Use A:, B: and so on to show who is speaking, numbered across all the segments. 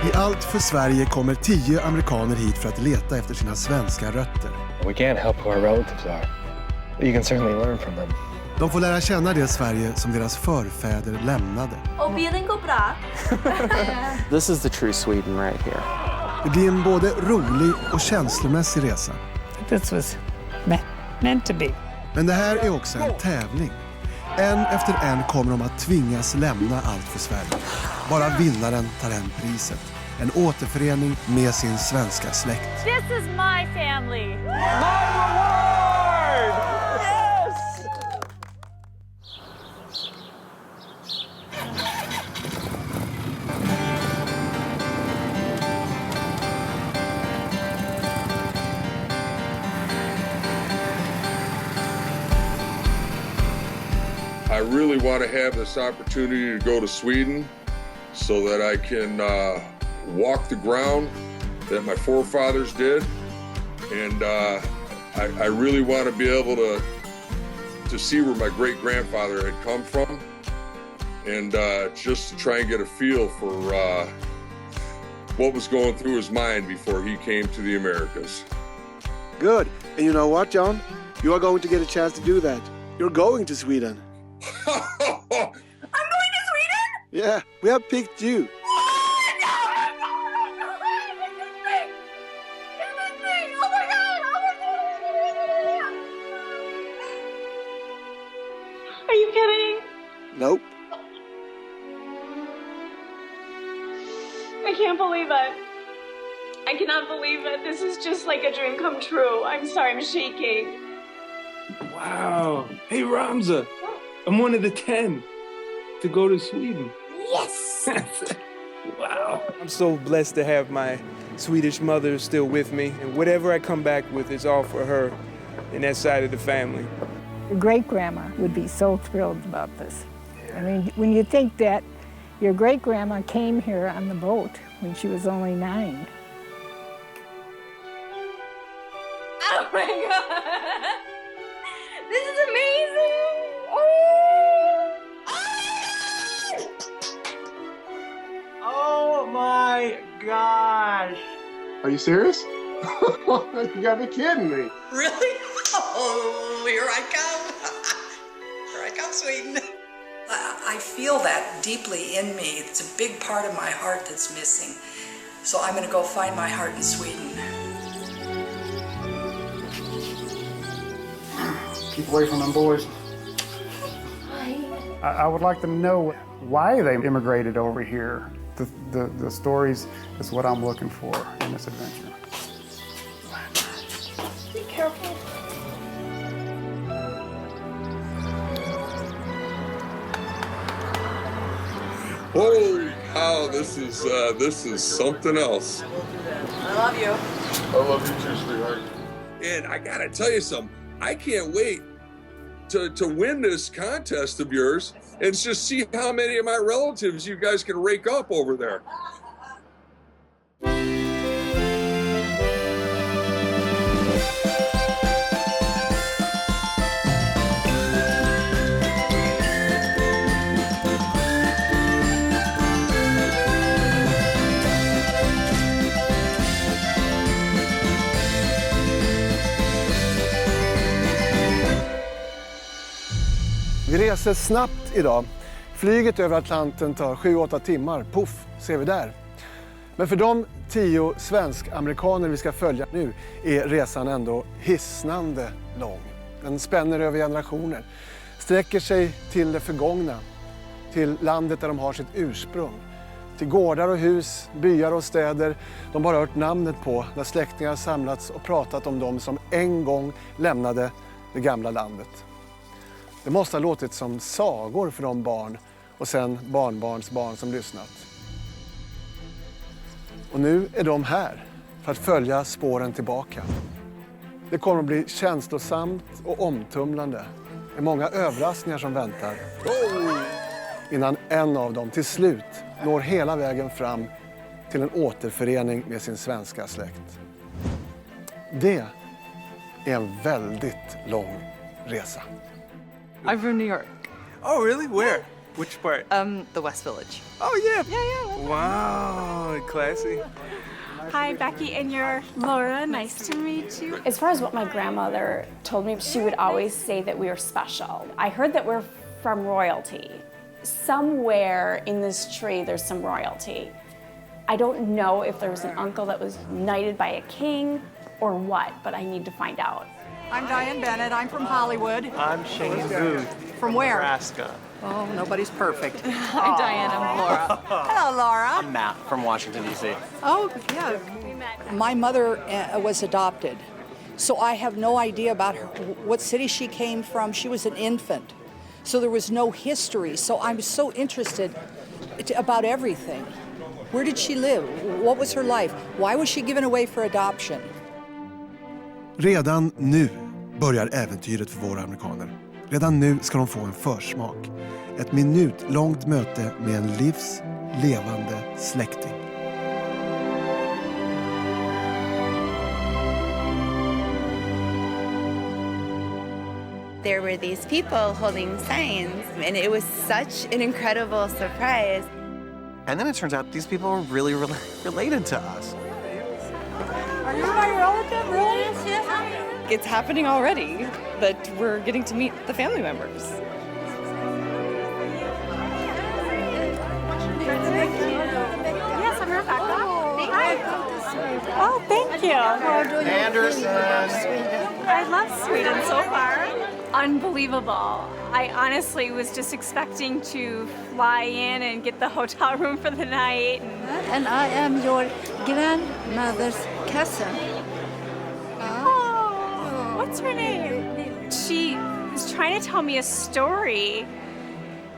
A: I Allt för Sverige kommer 10 amerikaner hit för att leta efter sina svenska rötter.
B: We can't help who our relatives are. But you can certainly learn from them.
A: De får lära känna det Sverige som deras förfäder lämnade.
C: Och bilen går bra.
B: This is the true Sweden right here.
A: Det blir en både rolig och känslomässig resa.
D: This was meant to be.
A: Men det här är också en tävling. En efter en kommer de att tvingas lämna Allt för Sverige. Bara vinnaren tar hem priset. En återförening med sin svenska släkt.
C: This is my family.
B: My reward! Yes!
E: I really want to have this opportunity to go to Sweden so that I can walk the ground that my forefathers did. And I really want to be able to see where my great-grandfather had come from and just to try and get a feel for what was going through his mind before he came to the Americas.
F: Good. And you know what, John? You are going to get a chance to do that. You're going to Sweden.
C: I'm going to Sweden?
F: Yeah, we have picked you.
C: Are you kidding?
F: Nope.
C: I can't believe it. I cannot believe it. This is just like a dream come true. I'm sorry, I'm shaking.
G: Wow. Hey, Ramza. I'm one of the 10 to go to Sweden.
C: Yes!
G: Wow. I'm so blessed to have my Swedish mother still with me. And whatever I come back with is all for her and that side of the family.
D: Your great-grandma would be so thrilled about this. I mean, when you think that your great-grandma came here on the boat when she was only 9.
C: Oh my God! This is amazing!
H: Oh my gosh!
F: Are you serious? You gotta be kidding me.
I: Really? Oh, here I come. Here I come, Sweden. I feel that deeply in me. It's a big part of my heart that's missing. So I'm going to go find my heart in Sweden.
J: Keep away from them boys. I would like to know why they immigrated over here. The stories is what I'm looking for in this adventure.
C: Be careful.
E: Holy cow, this is something else.
I: I love you.
E: I love you too, sweetheart. And I gotta tell you something, I can't wait to win this contest of yours and just see how many of my relatives you guys can rake up over there.
A: Vi reser snabbt idag. Flyget över Atlanten tar 7-8 timmar. Puff, ser vi där. Men för de 10 svensk-amerikaner vi ska följa nu är resan ändå hisnande lång. Den spänner över generationer. Sträcker sig till det förgångna. Till landet där de har sitt ursprung. Till gårdar och hus, byar och städer de bara hört namnet på när släktingar samlats och pratat om dem som en gång lämnade det gamla landet. Det måste ha låtit som sagor för de barn och sen barnbarns barn som lyssnat. Och nu är de här för att följa spåren tillbaka. Det kommer att bli känslosamt och omtumlande. Det är många överraskningar som väntar. Innan en av dem till slut når hela vägen fram till en återförening med sin svenska släkt. Det är en väldigt lång resa.
H: I'm from New York.
G: Oh, really? Where?
K: Which part?
L: The West Village.
K: Oh, yeah.
L: Yeah.
G: Wow, classy.
C: Hi, Becky, and you're Laura. Nice to meet you. As far as what my grandmother told me, she would always say that we were special. I heard that we're from royalty. Somewhere in this tree, there's some royalty. I don't know if there was an uncle that was knighted by a king or what, but I need to find out.
M: I'm Diane Bennett. I'm from Hollywood.
K: I'm Shane Booth.
M: From where?
K: Nebraska.
M: Oh, nobody's perfect.
L: Hi, Diane. I'm Laura.
M: Hello, Laura.
K: I'm Matt from Washington, D.C.
M: Oh, yeah. My mother was adopted, so I have no idea about her, what city she came from. She was an infant, so there was no history. So I'm so interested about everything. Where did she live? What was her life? Why was she given away for adoption?
A: Redan nu börjar äventyret för våra amerikaner. Redan nu ska de få en försmak. Ett minutlångt möte med en livslevande släkting.
N: There were these people holding signs, and it was such an incredible surprise.
K: And then it turns out these people were really related to us.
M: Are you my relative, really?
L: It's happening already, that we're getting to meet the family members.
C: Yes, I'm Rebecca. Hi. Oh, thank you.
K: Anderson.
C: I love Sweden so far. Unbelievable. I honestly was just expecting to fly in and get the hotel room for the night.
O: And I am your grandmother's cousin.
C: Oh, what's her name? She was trying to tell me a story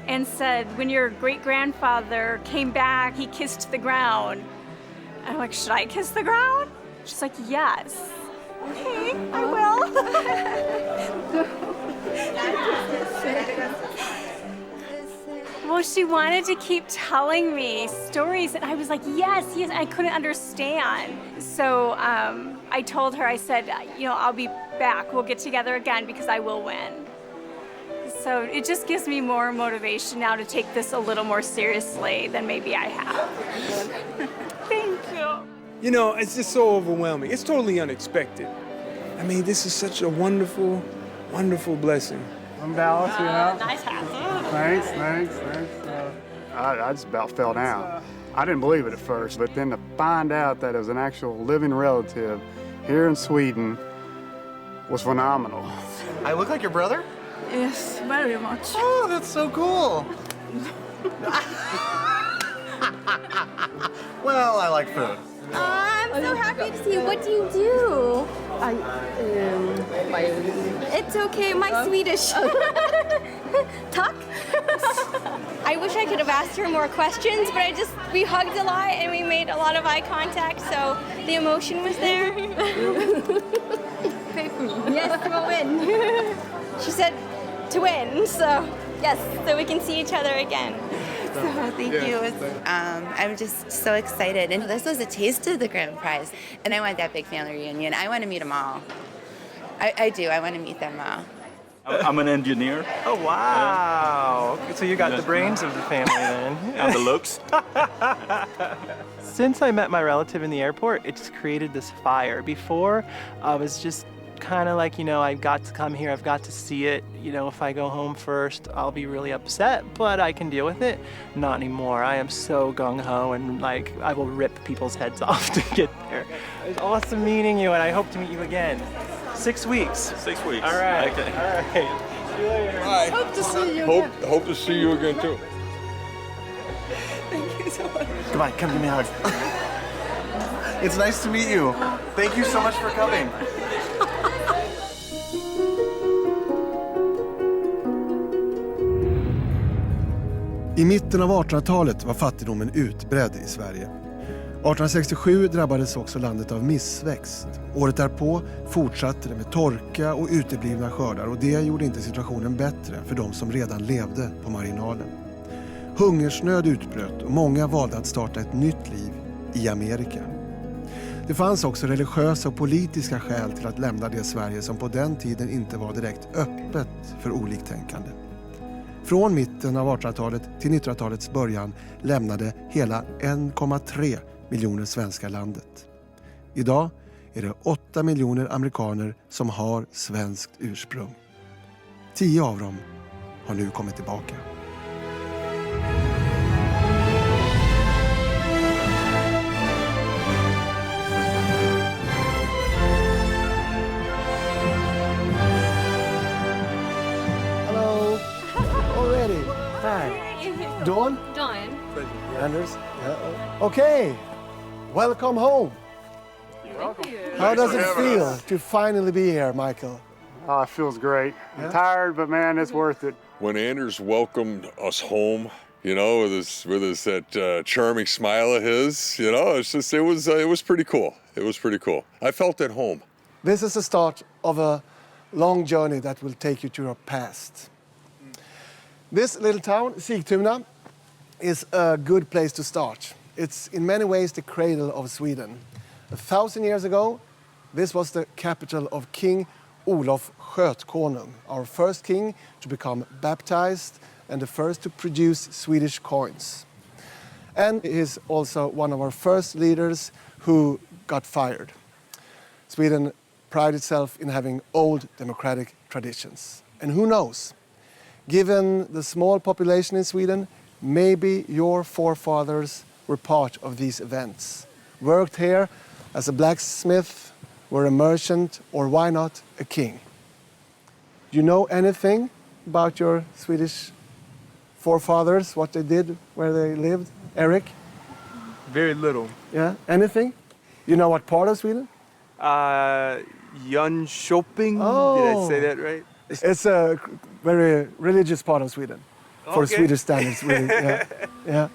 C: and said, when your great-grandfather came back, he kissed the ground. I'm like, should I kiss the ground? She's like, yes. Okay, I will. Well, she wanted to keep telling me stories, and I was like, yes, I couldn't understand. So I told her, I said, I'll be back. We'll get together again because I will win. So it just gives me more motivation now to take this a little more seriously than maybe I have. Thank you.
G: You know, it's just so overwhelming. It's totally unexpected. I mean, this is such a wonderful, wonderful blessing.
J: I'm Dallas,
C: Nice hat.
J: Thanks. I just about fell down. I didn't believe it at first, but then to find out that it was an actual living relative here in Sweden was phenomenal.
K: I look like your brother?
O: Yes, very much.
K: Oh, that's so cool. Well, I like food.
O: I'm so happy to see you. What do you do? It's okay, my Swedish. Talk? I wish I could have asked her more questions, but we hugged a lot and we made a lot of eye contact, so the emotion was there. Pray for me. Yes, we'll win. She said to win, so yes, so we can see each other again.
N: So thank you. I'm just so excited. And this was a taste of the grand prize. And I want that big family reunion. I want to meet them all. I do. I want to meet them all.
P: I'm an engineer.
K: Oh, wow. Okay, so you got the brains of the family then.
P: And the looks.
K: Since I met my relative in the airport, it just created this fire. Before, I was just kind of like, I've got to come here, I've got to see it. If I go home first, I'll be really upset, but I can deal with it. Not anymore. I am so gung-ho and I will rip people's heads off to get there. It was awesome meeting you, and I hope to meet you again. 6 weeks.
P: 6 weeks.
K: All right.
P: Okay.
K: All right. See you later.
E: Bye.
O: Hope to see you again.
E: Hope to see you again too.
O: Thank you so much.
K: Come on, come give me a hug. It's nice to meet you. Thank you so much for coming.
A: I mitten av 1800-talet var fattigdomen utbredd i Sverige. 1867 drabbades också landet av missväxt. Året därpå fortsatte det med torka och uteblivna skördar, och det gjorde inte situationen bättre för de som redan levde på marginalen. Hungersnöd utbröt och många valde att starta ett nytt liv i Amerika. Det fanns också religiösa och politiska skäl till att lämna det Sverige som på den tiden inte var direkt öppet för oliktänkande. Från mitten av 1800-talet till 1900-talets början lämnade hela 1,3 miljoner svenskar landet. Idag är det 8 miljoner amerikaner som har svenskt ursprung. 10 av dem har nu kommit tillbaka. Hello. Already. Hi. Dawn?
Q: Dawn.
A: Anders? Yeah. Okay. Welcome home. How does it feel to finally be here, Michael?
J: Oh, it feels great. I'm tired, but man, it's worth it.
E: When Anders welcomed us home, you know, with his that charming smile of his, you know, it was pretty cool. It was pretty cool. I felt at home.
A: This is the start of a long journey that will take you to your past. This little town, Sigtuna, is a good place to start. It's in many ways the cradle of Sweden. 1,000 years ago, this was the capital of King Olof Skötkonung, our first king to become baptized and the first to produce Swedish coins. And he is also one of our first leaders who got fired. Sweden prides itself in having old democratic traditions. And who knows, given the small population in Sweden, maybe your forefathers were part of these events, worked here as a blacksmith, were a merchant, or why not a king. Do you know anything about your Swedish forefathers, what they did, where they lived? Eric?
G: Very little.
A: Yeah, anything? You know what part of Sweden?
G: Jönköping.
A: Oh.
G: Did I say that right?
A: It's a very religious part of Sweden, for
G: Okay.
A: Swedish standards, really. Yeah. Yeah.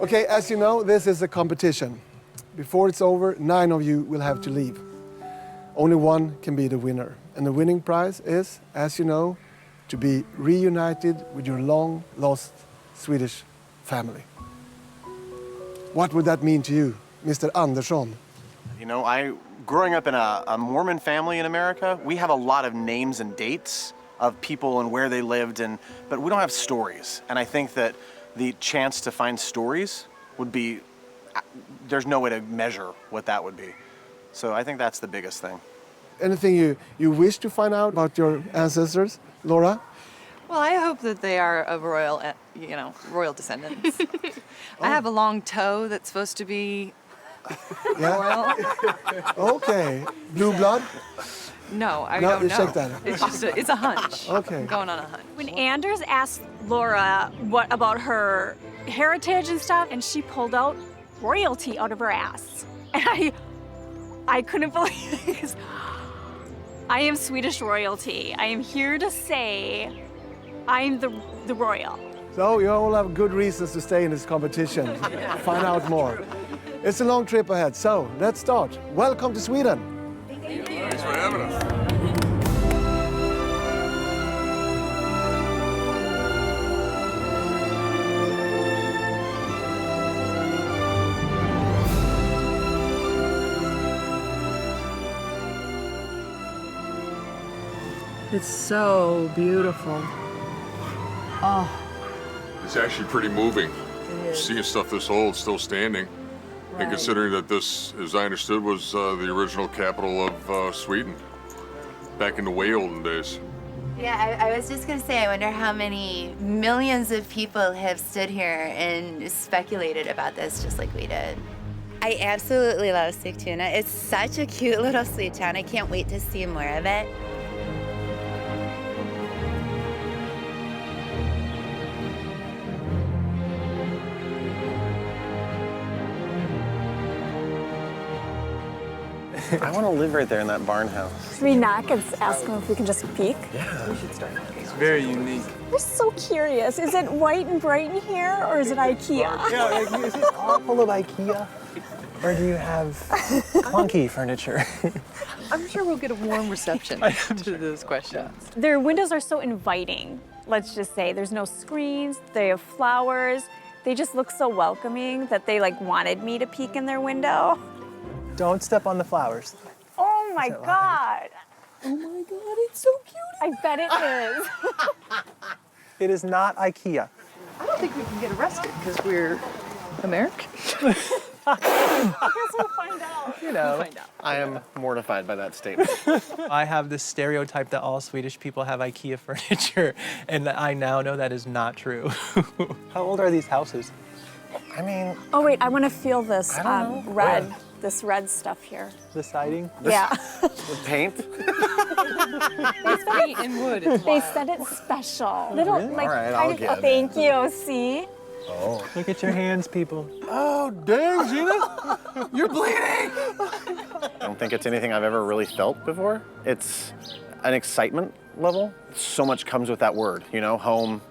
A: Okay, as you know, this is a competition. Before it's over, 9 of you will have to leave. Only one can be the winner. And the winning prize is, as you know, to be reunited with your long-lost Swedish family. What would that mean to you, Mr. Andersson?
R: You know, growing up in a Mormon family in America, we have a lot of names and dates of people and where they lived, but we don't have stories. And I think that the chance to find stories would be, there's no way to measure what that would be. So I think that's the biggest thing.
A: Anything you wish to find out about your ancestors, Laura?
L: Well, I hope that they are of royal, royal descendants. I have a long toe that's supposed to be royal.
A: Okay. Blue blood?
L: No, I
A: No,
L: don't
A: you
L: know.
A: check that.
L: It's just it's a hunch.
A: Okay.
L: I'm going on a hunch.
C: When Anders asked Laura what about her heritage and stuff, and she pulled out royalty out of her ass. And I couldn't believe it, because I am Swedish royalty. I am here to say I'm the royal.
A: So you all have good reasons to stay in this competition. Find out more. It's a long trip ahead, so let's start. Welcome to Sweden.
E: Thanks for having us.
D: It's so beautiful. Oh,
E: It's actually pretty moving. Seeing stuff this old still standing. And considering that this, as I understood, was the original capital of Sweden back in the way olden days.
N: Yeah, I was just gonna say, I wonder how many millions of people have stood here and speculated about this just like we did. I absolutely love Sigtuna. It's such a cute little sweet town. I can't wait to see more of it.
R: I want to live right there in that barn house.
Q: Should we knock and ask them if we can just peek?
R: Yeah, we should start.
G: It's very unique.
Q: We're so curious. Is it white and bright in here, or is it IKEA?
B: Yeah, like, is it all full of IKEA? Or do you have clunky furniture?
L: I'm sure we'll get a warm reception to those questions.
C: Their windows are so inviting, let's just say. There's no screens, they have flowers. They just look so welcoming that they wanted me to peek in their window.
B: Don't step on the flowers.
C: Oh my God. Oh my God, it's so cute. I bet it is.
B: It is not IKEA.
L: I don't think we can get arrested because we're American.
Q: I guess we'll find out.
B: You know,
R: I am mortified by that statement.
K: I have this stereotype that all Swedish people have IKEA furniture, and I now know that is not true.
B: How old are these houses?
R: I mean...
Q: Oh, wait, I want to feel this red,
R: Red.
Q: this red stuff here.
B: The siding?
Q: Yeah.
R: The paint?
L: It's paint and wood. It's
Q: They
L: wild.
Q: said it's special. Little,
R: Really?
Q: like,
R: All right,
Q: kind
R: I'll
Q: of,
R: get it.
Q: thank you, see?
R: Oh.
K: Look at your hands, people.
R: Oh, dang, Gina! You're bleeding! I don't think it's anything I've ever really felt before. It's an excitement level. So much comes with that word, you know? Home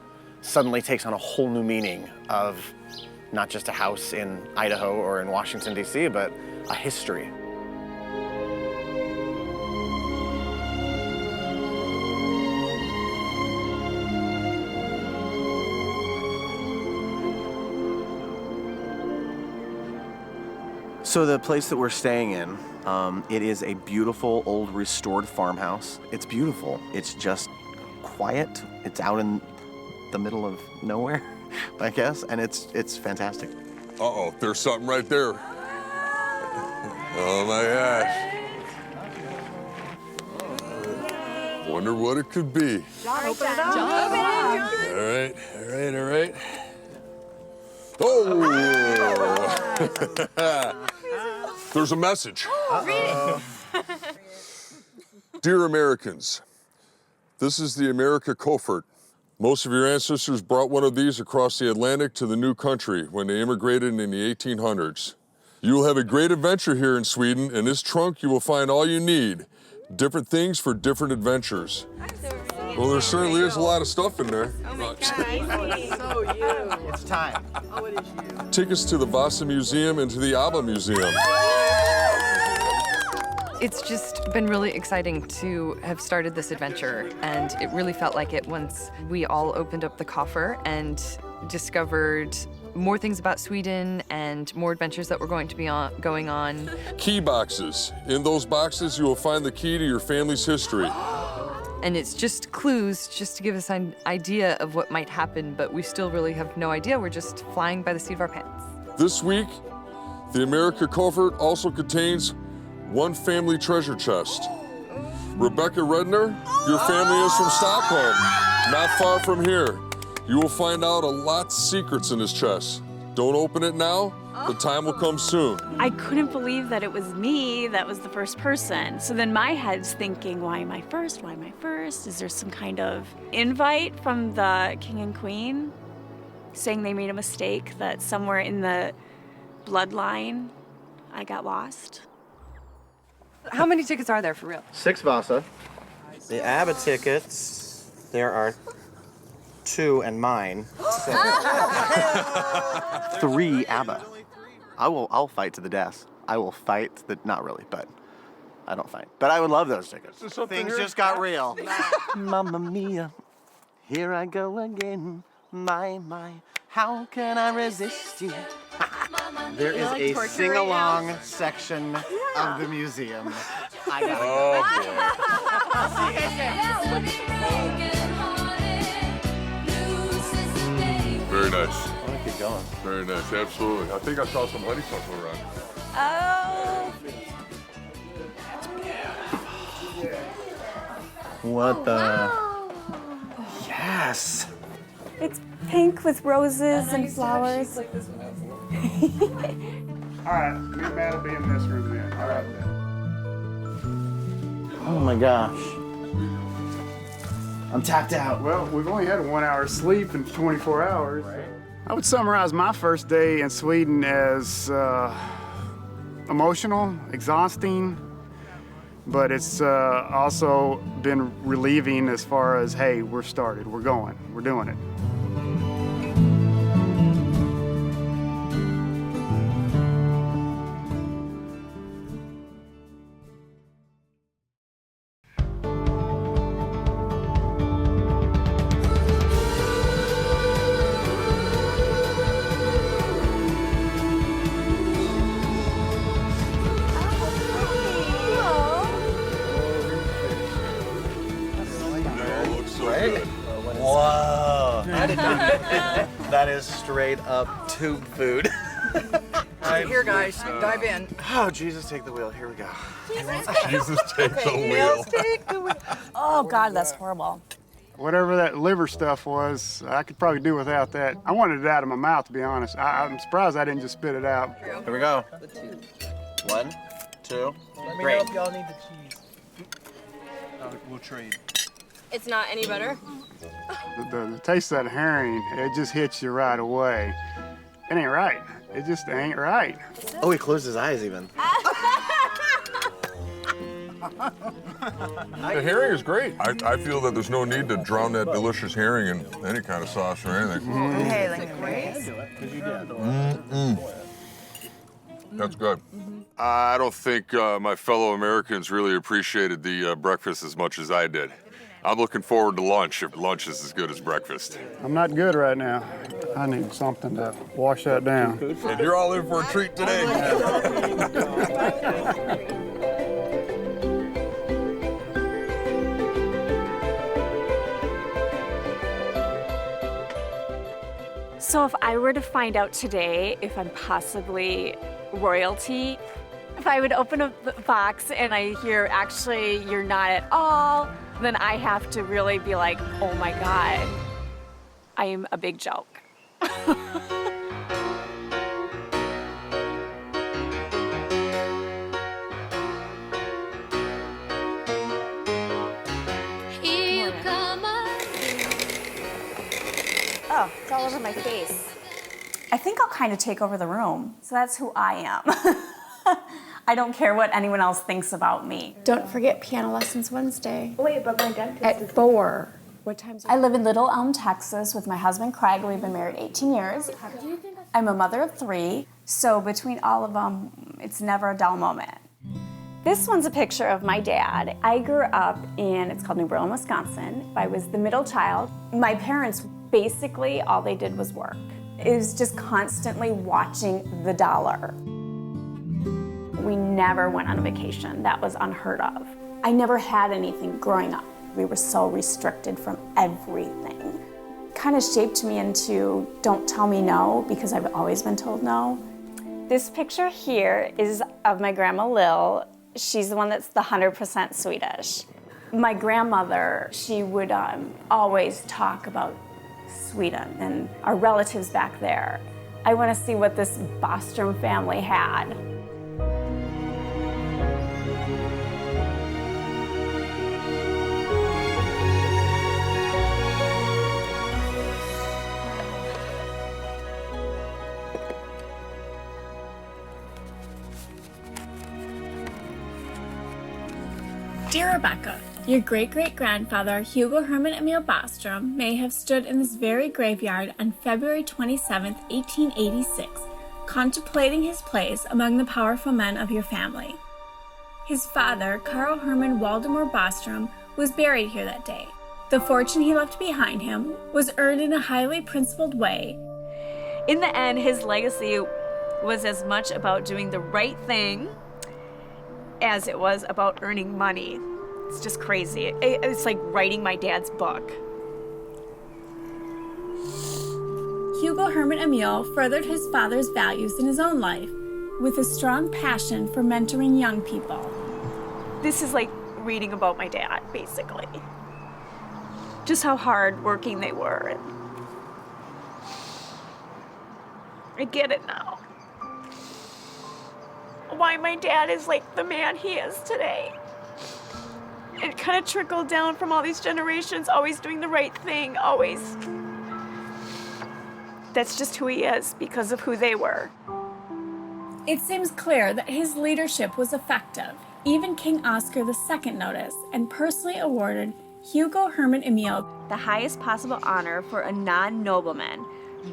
R: suddenly takes on a whole new meaning of not just a house in Idaho or in Washington, D.C., but a history. So the place that we're staying in, it is a beautiful old restored farmhouse. It's beautiful. It's just quiet. It's out in the middle of nowhere, I guess, and it's fantastic.
E: Uh-oh, there's something right there. Oh my gosh. Wonder what it could be.
L: Open it up.
E: All right. Oh! There's a message. Dear Americans, this is the America Kofort. Most of your ancestors brought one of these across the Atlantic to the new country when they immigrated in the 1800s. You will have a great adventure here in Sweden. In this trunk, you will find all you need. Different things for different adventures. Well, there certainly is a lot of stuff in there.
L: Oh my God. So you.
R: It's time.
L: Oh, it is you.
E: Tickets to the Vasa Museum and to the ABBA Museum.
L: It's just been really exciting to have started this adventure, and it really felt like it once we all opened up the coffer and discovered more things about Sweden and more adventures that were going to be going on.
E: Key boxes. In those boxes, you will find the key to your family's history.
L: And it's just clues just to give us an idea of what might happen, but we still really have no idea. We're just flying by the seat of our pants.
E: This week, the America Kofort also contains one family treasure chest. Rebecca Redner, your family is from Stockholm, not far from here. You will find out a lot of secrets in this chest. Don't open it now. The time will come soon.
C: I couldn't believe that it was me that was the first person. So then my head's thinking, why am I first? Why am I first? Is there some kind of invite from the king and queen saying they made a mistake, that somewhere in the bloodline I got lost?
L: How many tickets are there for real?
R: 6 Vasa. The ABBA tickets, there are 2 and mine. So 3 ABBA. I'll fight to the death. I will fight not really, but I don't fight. But I would love those tickets. Things just got real. Mamma mia, here I go again. My, how can I resist you? There is a sing-along section of the museum. I gotta
E: Very nice.
R: I want to keep going.
E: Very nice, absolutely. I think I saw some honeysuckle around.
C: Oh.
R: What the?
C: Wow.
R: Yes.
Q: It's pink with roses and flowers.
J: All right, me and Matt will be in this room then. All right then.
R: Oh my gosh. I'm tapped out.
J: Well, we've only had a 1 hour sleep in 24 hours. I would summarize my first day in Sweden as emotional, exhausting, but it's also been relieving as far as, hey, we're started, we're going, we're doing it.
R: Whoa. is straight up tube food.
M: Here, guys, dive in.
R: Oh, Jesus, take the wheel. Here we go.
E: Jesus, take the wheel.
Q: Oh, God, that's horrible.
J: Whatever that liver stuff was, I could probably do without that. I wanted it out of my mouth, to be honest. I'm surprised I didn't just spit it out.
R: Here we go. 1, 2,
K: Let me
R: great.
K: know if y'all need the cheese. We'll trade.
O: It's not any better.
J: The taste of that herring, it just hits you right away. It ain't right. It just ain't right.
R: Oh, he closed his eyes even.
E: The herring is great. I feel that there's no need to drown that delicious herring in any kind of sauce or anything.
N: Okay, like rice.
E: That's good. I don't think my fellow Americans really appreciated the breakfast as much as I did. I'm looking forward to lunch if lunch is as good as breakfast.
J: I'm not good right now. I need something to wash that down.
E: And you're all in for a treat today.
C: So if I were to find out today if I'm possibly royalty, if I would open up the box and I hear, actually, you're not at all, then I have to really be like, oh my God, I am a big joke.
Q: Oh, it's all over my face. I think I'll kind of take over the room. So that's who I am. I don't care what anyone else thinks about me.
O: Don't forget piano lessons Wednesday.
Q: Wait, but my dentist
O: At 4. What time's
Q: I live in Little Elm, Texas with my husband Craig. We've been married 18 years. I'm a mother of 3, so between all of them, it's never a dull moment. This one's a picture of my dad. I grew up in, it's called New Berlin, Wisconsin. I was the middle child. My parents, basically, all they did was work. It was just constantly watching the dollar. We never went on a vacation. That was unheard of. I never had anything growing up. We were so restricted from everything. Kind of shaped me into don't tell me no, because I've always been told no. This picture here is of my grandma Lil. She's the one that's the 100% Swedish. My grandmother, she would always talk about Sweden and our relatives back there. I want to see what this Bostrom family had.
S: Dear Rebecca, your great-great-grandfather, Hugo Herman Emil Bostrom, may have stood in this very graveyard on February 27, 1886, contemplating his place among the powerful men of your family. His father, Carl Herman Waldemar Bostrom, was buried here that day. The fortune he left behind him was earned in a highly principled way.
C: In the end, his legacy was as much about doing the right thing as it was about earning money. It's just crazy. It's like writing my dad's book.
S: Hugo Herman Emil furthered his father's values in his own life with a strong passion for mentoring young people.
C: This is like reading about my dad, basically. Just how hard working they were. I get it now. Why my dad is like the man he is today. It kind of trickled down from all these generations, always doing the right thing, always. That's just who he is because of who they were.
S: It seems clear that his leadership was effective. Even King Oscar II noticed and personally awarded Hugo Herman Emil
C: the highest possible honor for a non-nobleman,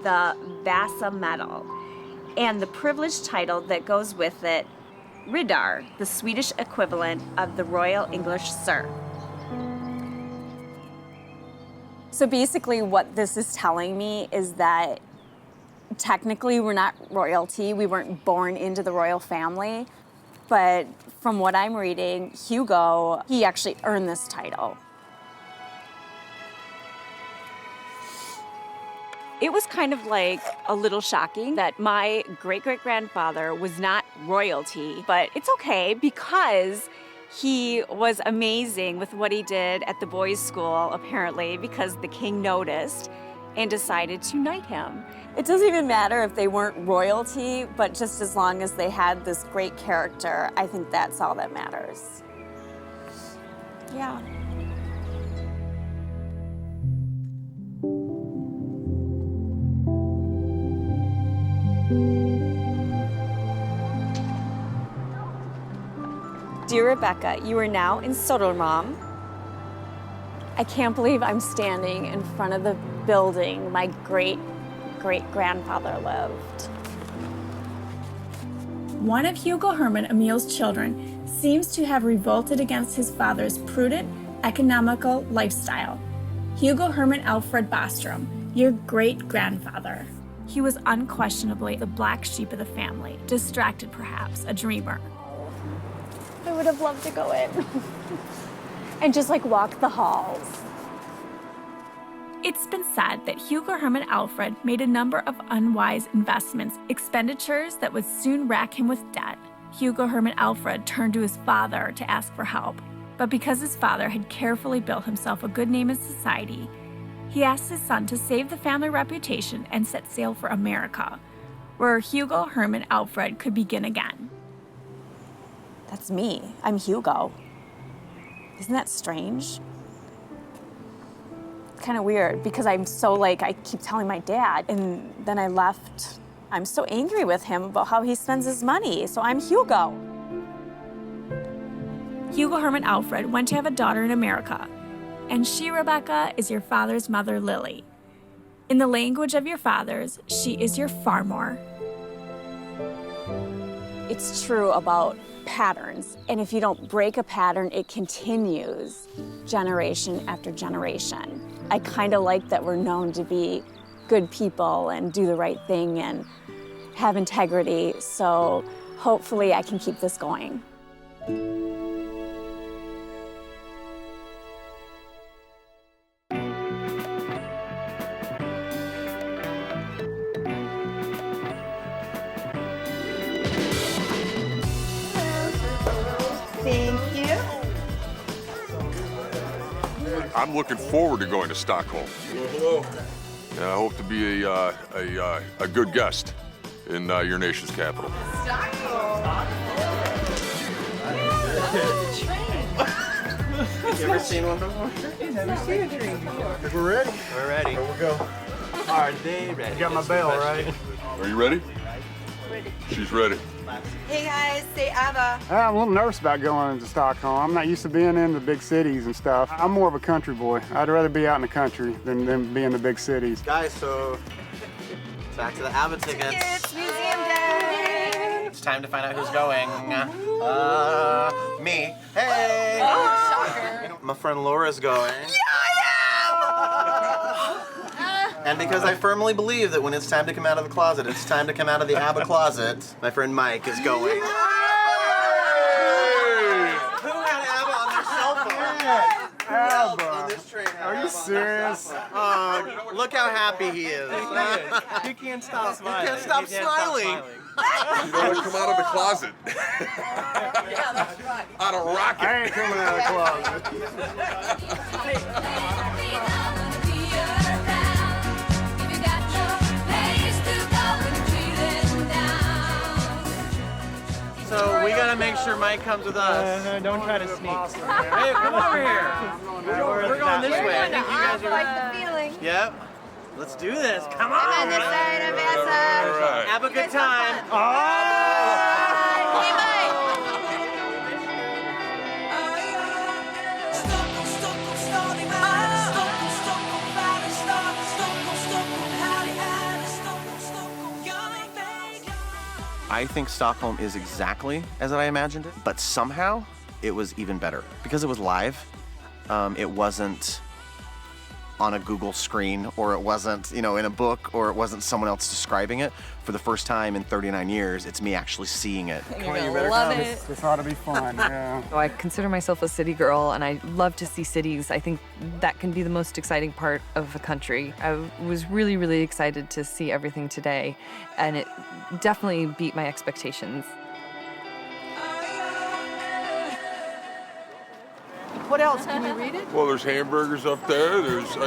C: the Vasa Medal, and the privileged title that goes with it, Redner, the Swedish equivalent of the Royal English Sir.
Q: So basically what this is telling me is that technically we're not royalty. We weren't born into the royal family. But from what I'm reading, Hugo, he actually earned this title.
C: It was kind of like a little shocking that my great-great-grandfather was not royalty, but it's okay because he was amazing with what he did at the boys' school, apparently, because the king noticed and decided to knight him. It doesn't even matter if they weren't royalty, but just as long as they had this great character, I think that's all that matters. Yeah. Dear Rebecca, you are now in Stockholm. I can't believe I'm standing in front of the building my great-great-grandfather lived.
S: One of Hugo Herman Emil's children seems to have revolted against his father's prudent, economical lifestyle. Hugo Herman Alfred Bostrom, your great-grandfather. He was unquestionably the black sheep of the family, distracted perhaps, a dreamer.
C: I would have loved to go in and just like walk the halls.
S: It's been said that Hugo Herman Alfred made a number of unwise investments, expenditures that would soon rack him with debt. Hugo Herman Alfred turned to his father to ask for help, but because his father had carefully built himself a good name in society, he asked his son to save the family reputation and set sail for America, where Hugo Herman Alfred could begin again.
C: That's me. I'm Hugo. Isn't that strange? It's kind of weird because I'm so like, I keep telling my dad, and then I left. I'm so angry with him about how he spends his money, so I'm Hugo.
S: Hugo Herman Alfred went to have a daughter in America, and she, Rebecca, is your father's mother, Lily. In the language of your fathers, she is your farmor.
C: It's true about patterns, and if you don't break a pattern, it continues generation after generation. I kind of like that we're known to be good people and do the right thing and have integrity, so hopefully I can keep this going.
N: Thank you.
E: I'm looking forward to going to Stockholm. Hello. And I hope to be a good guest in your nation's capital.
R: You ever seen one before?
B: I've never seen a train before. We're ready?
K: We're ready.
B: Here we go.
K: Are they ready?
B: You got my bell, right?
E: Are you ready?
N: Ready.
E: She's ready.
N: Hey guys, say ABBA.
J: I'm a little nervous about going into Stockholm. I'm not used to being in the big cities and stuff. I'm more of a country boy. I'd rather be out in the country than be in the big cities.
R: Guys, so back to the ABBA tickets.
N: It's museum day.
R: It's time to find out who's going. Me. Hey!
N: Shocker.
R: My friend Laura's going. And because I firmly believe that when it's time to come out of the closet, it's time to come out of the ABBA closet, my friend Mike is going. Who had ABBA on their cell phone? Who else on this train had
J: Are you serious?
R: Look how happy he is.
K: He can't stop smiling.
R: He can't stop smiling.
E: You know what? Come out of the closet.
N: Yeah, that's right.
E: Out of rocket.
J: I ain't coming out of the closet.
R: So we gotta make sure Mike comes with us.
K: Don't try to sneak.
R: Hey, come over here. We're going this way. I think you guys are.
N: Like the feeling.
R: Yep. Let's do this. Come
N: I'm
R: on.
N: on this side of Asa.
E: All right.
R: Have a good time.
N: Hey, Mike.
R: I think Stockholm is exactly as I imagined it, but somehow it was even better because it was live. It wasn't on a Google screen, or it wasn't, in a book, or it wasn't someone else describing it. For the first time in 39 years, it's me actually seeing it.
L: Come on, you better love come. It.
J: This ought to be fun, yeah.
L: So I consider myself a city girl, and I love to see cities. I think that can be the most exciting part of a country. I was really, really excited to see everything today, and it definitely beat my expectations.
M: What else? Can you read it?
E: Well, there's hamburgers up there. Just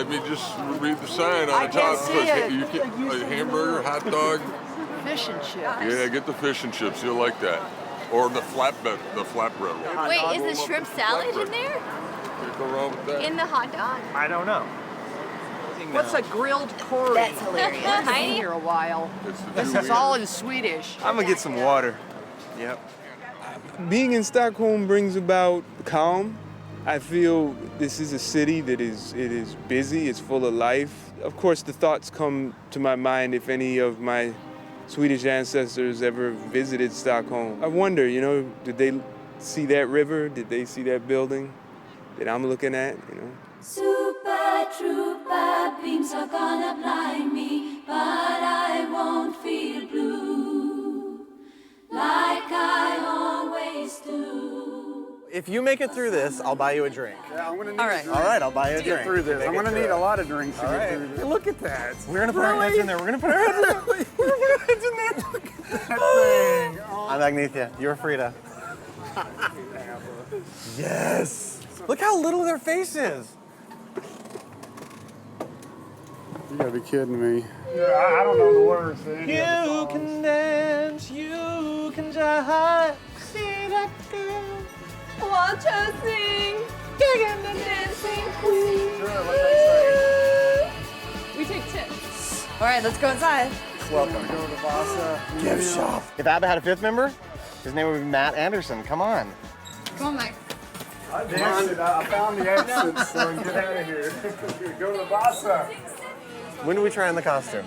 E: read the sign on the top.
M: See it.
E: You get a hamburger, hot dog.
M: Fish and chips.
E: Yeah, get the fish and chips. You'll like that. Or the flatbread roll.
O: Wait, is the shrimp salad in there?
E: Can't go wrong with that.
O: In the hot dog?
K: I don't know.
M: What's a grilled curry?
O: That's hilarious.
M: I've been here a while. This is all in Swedish.
G: I'm gonna get some water. Yep. Being in Stockholm brings about calm. I feel this is a city that is busy, it's full of life. Of course, the thoughts come to my mind if any of my Swedish ancestors ever visited Stockholm. I wonder, did they see that river? Did they see that building that I'm looking at,
T: Super trooper beams are gonna blind me, but I won't feel blue like I always do.
R: If you make it through this, I'll buy you a drink.
J: Yeah, I'm gonna need
R: All right, I'll buy you a drink.
J: get through this. I'm gonna need a lot of drinks to
R: All
J: get
R: right.
J: through this. Look at that.
R: We're gonna put our heads in there. We're gonna put our heads in there.
J: We're gonna put our heads in there. Look at that thing. Oh.
R: I'm Agnethia. You're Frida. Yes. Look how little their face is.
J: You gotta be kidding me. Yeah, I don't know the words to any of the
K: You
J: songs.
K: can dance, you can jive. See that girl.
O: Watch her sing. Gigging the dancing queen. We take tips. All right, let's go inside.
R: Welcome.
J: Go to Vasa.
R: Gift shop. If ABBA had a fifth member, his name would be Matt Anderson. Come on.
O: Come on, Mike.
J: I danced it. I found the exits, so get out of here. Go to Vasa.
R: When do we try on the costume?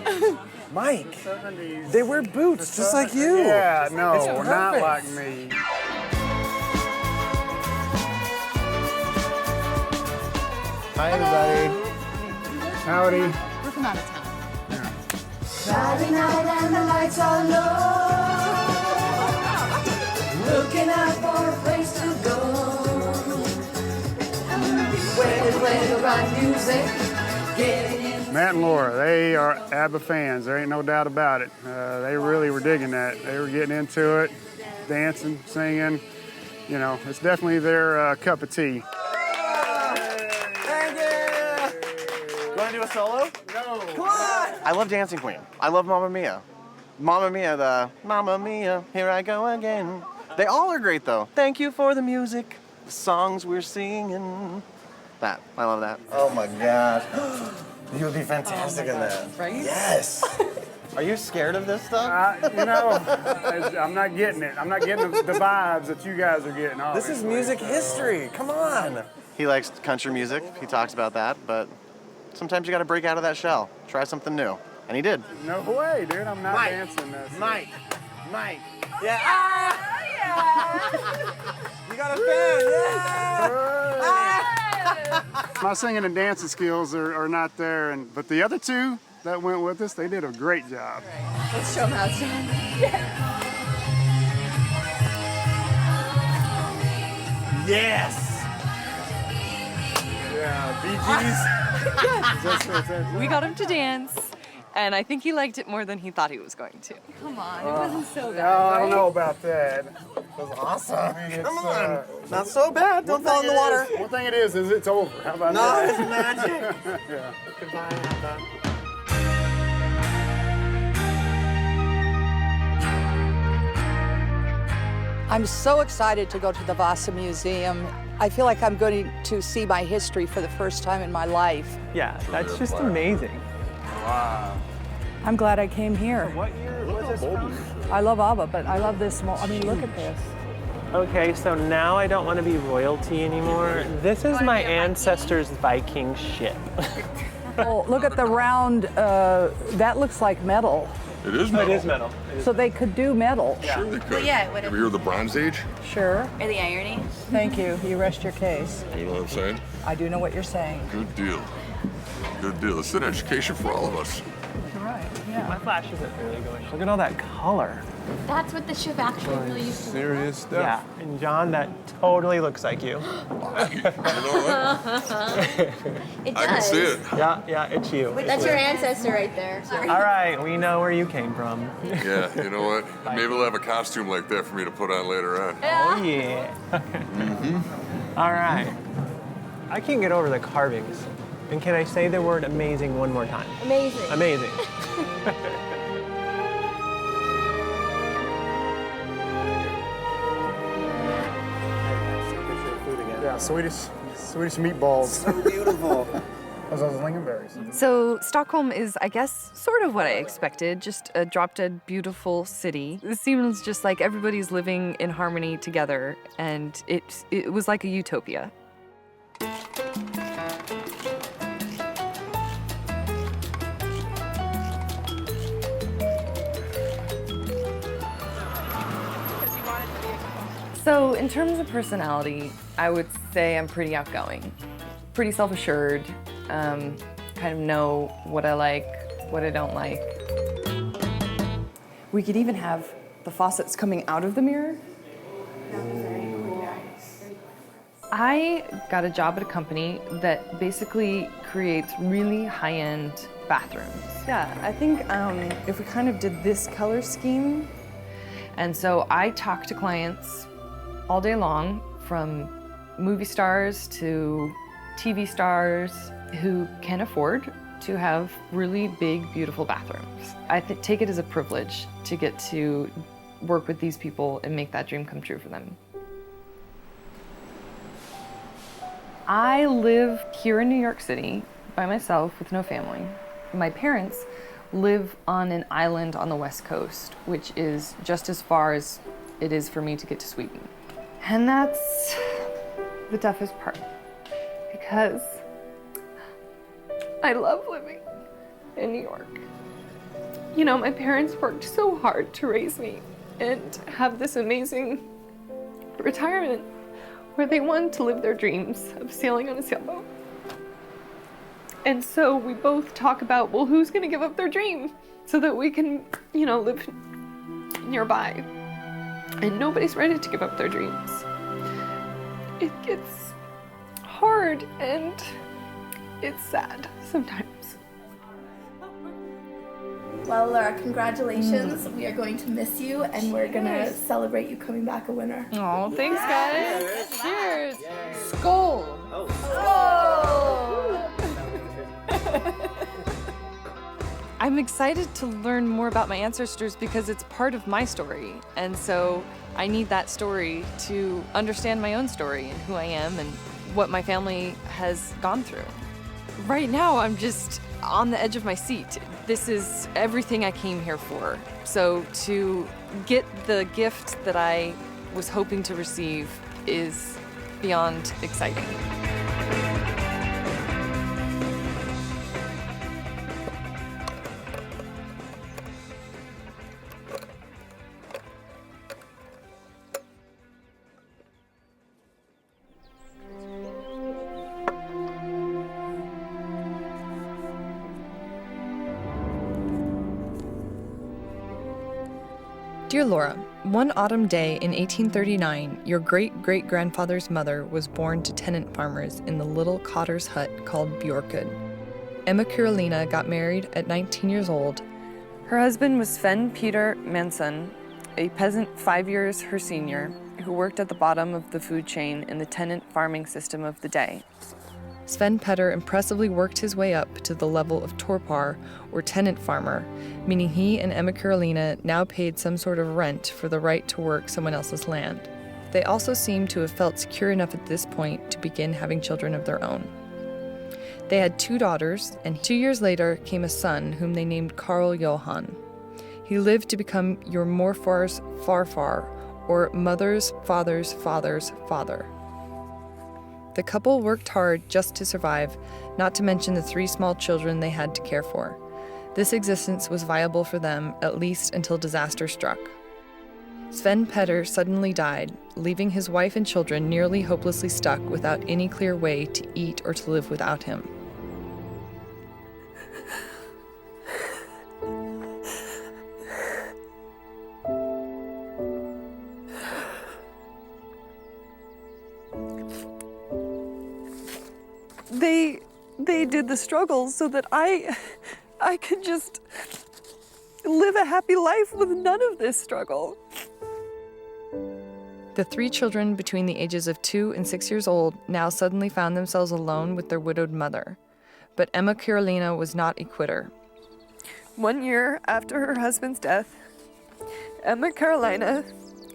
R: Mike,
J: 70s.
R: they wear boots just like you.
J: Yeah,
R: It's
J: no, not
R: perfect.
J: like me.
R: Hi, everybody.
J: Howdy.
O: We're from out of town.
T: Friday night and the lights are low. Looking out for a place to go. Where to play the right music. Getting in.
J: Matt and Laura, they are ABBA fans. There ain't no doubt about it. They really were digging that. They were getting into it, dancing, singing. It's definitely their cup of tea.
R: Thank you. You want to do a solo?
J: No.
R: Come on. I love Dancing Queen. I love Mamma Mia. Mamma Mia, the Mamma Mia, here I go again. They all are great, though. Thank you for the music, the songs we're singing. That, I love that. Oh my gosh. You would be fantastic in that.
L: Right?
R: Yes. Are you scared of this stuff?
J: I'm not getting it. I'm not getting the vibes that you guys are getting.
R: This is music history. Come on. He likes country music. He talks about that, but sometimes you got to break out of that shell. Try something new. And he did.
J: No way, dude. I'm not
R: Mike.
J: dancing this.
R: Mike. Yeah. Ah! You got a fan. Yeah.
J: My singing and dancing skills are not there, but the other two that went with us, they did a great job.
O: Let's show them how it's done.
R: Yes.
J: Yeah, Bee Gees.
L: We got him to dance, and I think he liked it more than he thought he was going to.
O: Come on, it wasn't so bad.
J: No, I don't know about that.
R: That was awesome.
J: I mean,
R: Come on. Not so bad. Don't fall in the water.
J: One thing it is it's over. How about that?
R: It's magic.
J: Yeah.
R: Goodbye, ABBA.
M: I'm so excited to go to the Vasa Museum. I feel like I'm going to see my history for the first time in my life.
K: Yeah, that's just amazing.
J: Wow.
D: I'm glad I came here.
K: What year was this from?
D: I love ABBA, but I love this more. I mean, look at this.
K: Okay, so now I don't want to be royalty anymore. This is my ancestors' Viking ship.
M: Oh, look at the round, that looks like metal.
E: It is metal.
K: It is metal.
M: So they could do metal.
E: Sure they could.
O: Well, yeah, what
E: Ever hear of the Bronze Age?
M: Sure.
O: Or the irony?
M: Thank you. You rest your case.
E: You know what I'm saying?
M: I do know what you're saying.
E: Good deal. Good deal. It's an education for all of us.
K: Right, yeah. My flash isn't really going. Look at all that color.
O: That's what the ship actually really used to
G: Serious stuff.
K: Yeah, and John, that totally looks like you.
E: You know what?
O: It does.
E: I can see it.
K: Yeah, it's you.
O: That's your ancestor right there. Sorry.
K: All right, we know where you came from.
E: Yeah, you know what? Maybe we'll have a costume like that for me to put on later on.
K: Oh, yeah. All right. I can't get over the carvings. And can I say the word amazing one more time?
O: Amazing.
K: Amazing.
J: Yeah, Swedish meatballs.
B: So beautiful.
J: Those are lingonberries.
L: So Stockholm is, I guess, sort of what I expected, just a drop-dead beautiful city. It seems just like everybody's living in harmony together, and it was like a utopia. So in terms of personality, I would say I'm pretty outgoing, pretty self-assured, kind of know what I like, what I don't like. We could even have the faucets coming out of the mirror. I got a job at a company that basically creates really high-end bathrooms. Yeah, I think if we kind of did this color scheme, and so I talk to clients all day long, from movie stars to TV stars who can afford to have really big, beautiful bathrooms. I take it as a privilege to get to work with these people and make that dream come true for them. I live here in New York City by myself with no family. My parents live on an island on the West Coast, which is just as far as it is for me to get to Sweden. And that's the toughest part, because I love living in New York. You know, my parents worked so hard to raise me and have this amazing retirement where they wanted to live their dreams of sailing on a sailboat. And so we both talk about, well, who's gonna give up their dream so that we can, you know, live nearby? And nobody's ready to give up their dreams. It gets hard and it's sad sometimes.
S: Well, Laura, congratulations. We are going to miss you, and we're going to celebrate you coming back a winner.
L: Oh, thanks, guys. Cheers.
S: Skål.
L: I'm excited to learn more about my ancestors because it's part of my story. And so I need that story to understand my own story and who I am and what my family has gone through. Right now, I'm just on the edge of my seat. This is everything I came here for. So to get the gift that I was hoping to receive is beyond exciting. Dear Laura, one autumn day in 1839, your great-great-grandfather's mother was born to tenant farmers in the little cotter's hut called Djurgården. Emma Carolina got married at 19 years old. Her husband was Sven Peter Manson, a peasant 5 years her senior, who worked at the bottom of the food chain in the tenant farming system of the day. Sven Petter impressively worked his way up to the level of torpar, or tenant farmer, meaning he and Emma Carolina now paid some sort of rent for the right to work someone else's land. They also seemed to have felt secure enough at this point to begin having children of their own. They had 2 daughters, and 2 years later came a son whom they named Carl Johan. He lived to become your morfar's farfar, or mother's father's father's father. The couple worked hard just to survive, not to mention the 3 small children they had to care for. This existence was viable for them, at least until disaster struck. Sven Petter suddenly died, leaving his wife and children nearly hopelessly stuck without any clear way to eat or to live without him.
U: they did the struggle so that I could just live a happy life with none of this struggle.
L: The 3 children between the ages of 2 and 6 years old now suddenly found themselves alone with their widowed mother. But Emma Carolina was not a quitter.
U: 1 year after her husband's death, Emma Carolina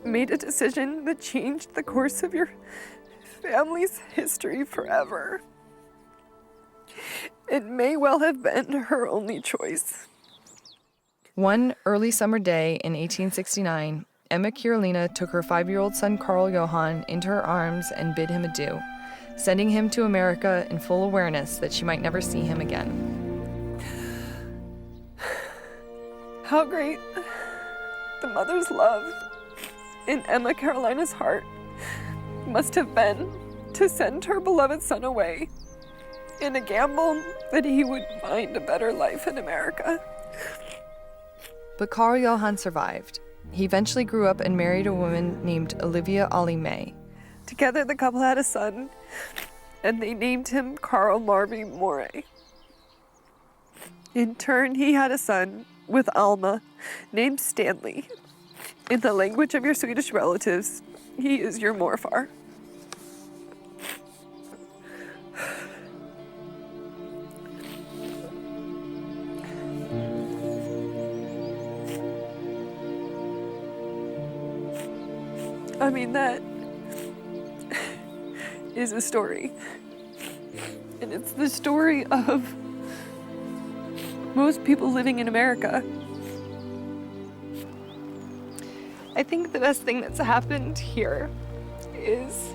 U: made a decision that changed the course of your family's history forever. It may well have been her only choice.
L: One early summer day in 1869, Emma Carolina took her 5-year-old son Carl Johan into her arms and bid him adieu, sending him to America in full awareness that she might never see him again.
U: How great the mother's love in Emma Carolina's heart must have been to send her beloved son away in a gamble that he would find a better life in America.
L: But Carl Johan survived. He eventually grew up and married a woman named Olivia Ollie May.
U: Together, the couple had a son, and they named him Carl Marvy Morey. In turn, he had a son with Alma named Stanley. In the language of your Swedish relatives, he is your morfar. I mean, that is a story. And it's the story of most people living in America. I think the best thing that's happened here is